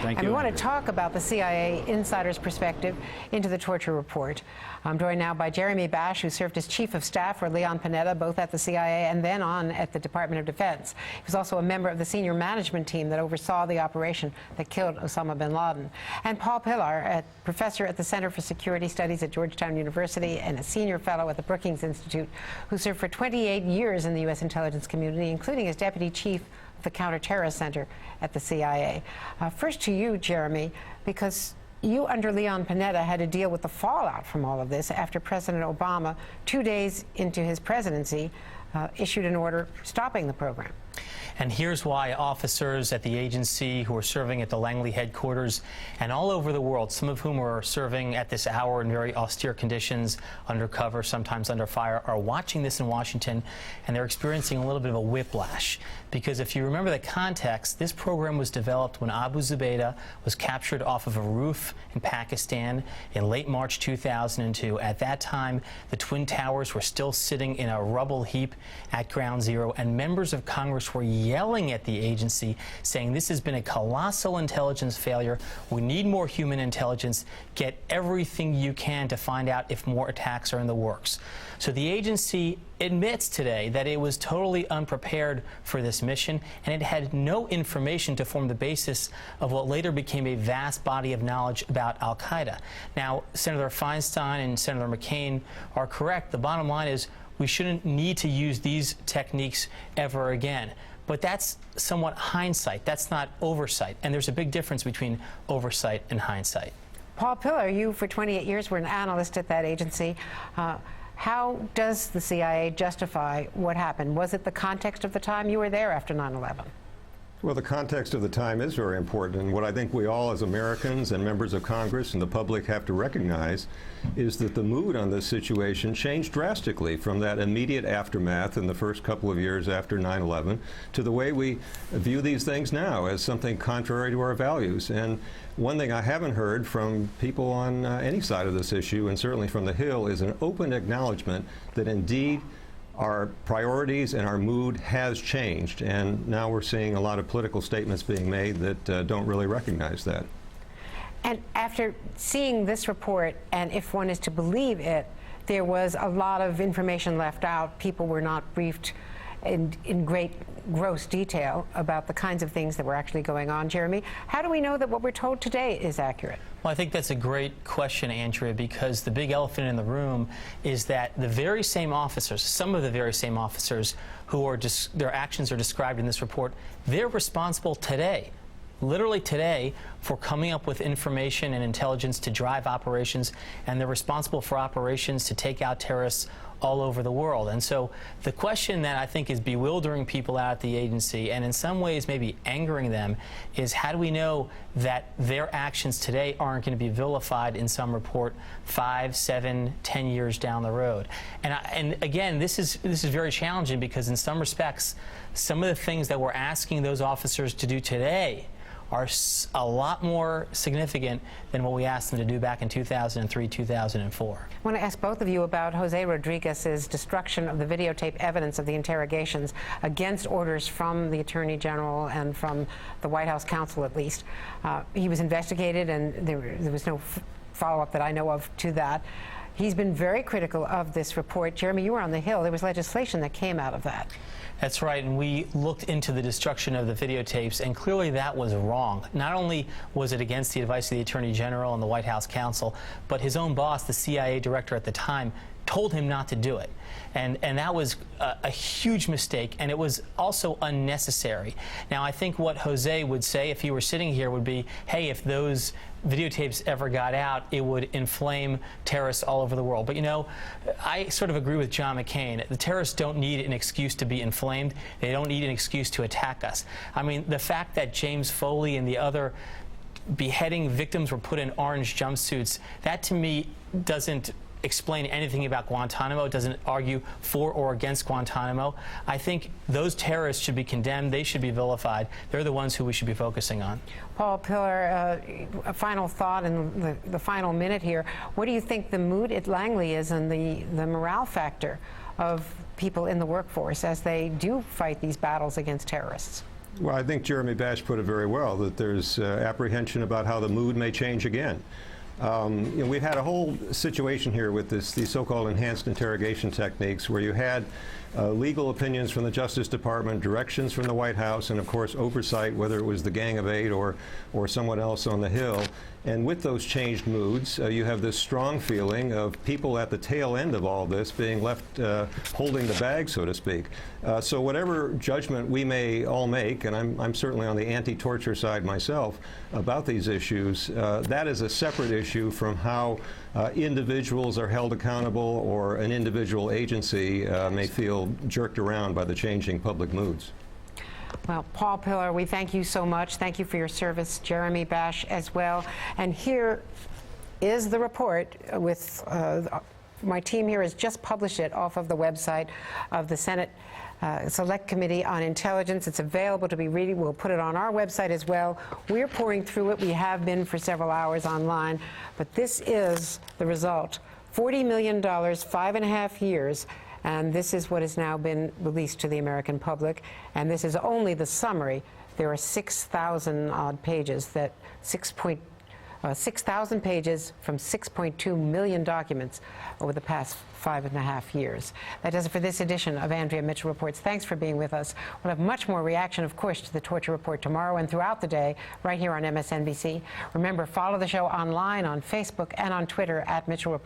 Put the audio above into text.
Thank you. And we want to talk about the CIA insider's perspective into the torture report. I'm joined now by Jeremy Bash, who served as Chief of Staff for Leon Panetta, both at the CIA and then on at the Department of Defense. He was also a member of the senior management team that oversaw the operation that killed Osama bin Laden. And Paul Pillar, a professor at the Center for Security Studies at Georgetown University and a senior fellow at the Brookings Institute, who served for 28 years in the U.S. intelligence community, including as Deputy Chief of the Counterterrorist Center at the CIA. First to you, Jeremy, because you, under Leon Panetta, had to deal with the fallout from all of this after President Obama, 2 days into his presidency, issued an order stopping the program. And here's why officers at the agency who are serving at the Langley headquarters and all over the world, some of whom are serving at this hour in very austere conditions, undercover, sometimes under fire, are watching this in Washington, and they're experiencing a little bit of a whiplash. Because if you remember the context, this program was developed when Abu Zubaydah was captured off of a roof in Pakistan in late March 2002. At that time, the Twin Towers were still sitting in a rubble heap at Ground Zero, and members of Congress were yelling at the agency, saying this has been a colossal intelligence failure. We need more human intelligence. Get everything you can to find out if more attacks are in the works. So the agency admits today that it was totally unprepared for this mission, and it had no information to form the basis of what later became a vast body of knowledge about al-Qaeda. Now, Senator Feinstein and Senator McCain are correct. The bottom line is we shouldn't need to use these techniques ever again. But that's somewhat hindsight. That's not oversight. And there's a big difference between oversight and hindsight. Paul Pillar, you for 28 years were an analyst at that agency. How does the CIA justify what happened? Was it the context of the time? You were there after 9/11. Well, the context of the time is very important, and what I think we all as Americans and members of Congress and the public have to recognize is that the mood on this situation changed drastically from that immediate aftermath in the first couple of years after 9/11 to the way we view these things now as something contrary to our values. And one thing I haven't heard from people on any side of this issue, and certainly from the Hill, is an open acknowledgement that indeed our priorities and our mood has changed, and now we're seeing a lot of political statements being made that don't really recognize that. And after seeing this report, and if one is to believe it, there was a lot of information left out. People were not briefed in great gross detail about the kinds of things that were actually going on. Jeremy, how do we know that what we're told today is accurate? Well, I think that's a great question, Andrea, because the big elephant in the room is that the very same officers, some of the very same officers who are their actions are described in this report, they're responsible today, literally today, for coming up with information and intelligence to drive operations, and they're responsible for operations to take out terrorists all over the world. And so the question that I think is bewildering people out at the agency, and in some ways maybe angering them, is how do we know that their actions today aren't going to be vilified in some report 5, 7, 10 years down the road? And again, this is very challenging, because in some respects, some of the things that we're asking those officers to do today are a lot more significant than what we asked them to do back in 2003, 2004. I want to ask both of you about Jose Rodriguez's destruction of the videotape evidence of the interrogations against orders from the Attorney General and from the White House counsel, at least. He was investigated, and there was no follow-up that I know of to that. He's been very critical of this report. Jeremy, you were on the Hill. There was legislation that came out of that. That's right, and we looked into the destruction of the videotapes, and clearly that was wrong. Not only was it against the advice of the Attorney General and the White House counsel, but his own boss, the CIA director at the time, told him not to do it. And that was a huge mistake, and it was also unnecessary. Now, I think what Jose would say if he were sitting here would be, hey, if those videotapes ever got out, it would inflame terrorists all over the world. But, you know, I sort of agree with John McCain. The terrorists don't need an excuse to be inflamed. They don't need an excuse to attack us. I mean, the fact that James Foley and the other beheading victims were put in orange jumpsuits, that to me doesn't explain anything about Guantanamo. It doesn't argue for or against Guantanamo. I think those terrorists should be condemned. They should be vilified. They're the ones who we should be focusing on. Paul Pillar, a final thought in the final minute here. What do you think the mood at Langley is, and the morale factor of people in the workforce as they do fight these battles against terrorists? Well, I think Jeremy Bash put it very well, that there's apprehension about how the mood may change again. We've had a whole situation here with these so-called enhanced interrogation techniques where you had legal opinions from the Justice Department, directions from the White House, and of course oversight, whether it was the Gang of Eight or someone else on the Hill. And with those changed moods, you have this strong feeling of people at the tail end of all this being left holding the bag, so to speak. So whatever judgment we may all make, and I'm certainly on the anti-torture side myself about these issues, that is a separate issue from how individuals are held accountable or an individual agency may feel jerked around by the changing public moods. Well, Paul Pillar, we thank you so much. Thank you for your service. Jeremy Bash as well. And here is the report with my team here has just published it off of the website of the Senate Select Committee on Intelligence. It's available to be reading. We'll put it on our website as well. We're pouring through it. We have been for several hours online. But this is the result. $40 million, 5.5 years. And this is what has now been released to the American public. And this is only the summary. There are 6,000 odd pages, 6,000 pages from 6.2 million documents over the past 5.5 years. That does it for this edition of Andrea Mitchell Reports. Thanks for being with us. We'll have much more reaction, of course, to the torture report tomorrow and throughout the day right here on MSNBC. Remember, follow the show online on Facebook and on Twitter at Mitchell Report.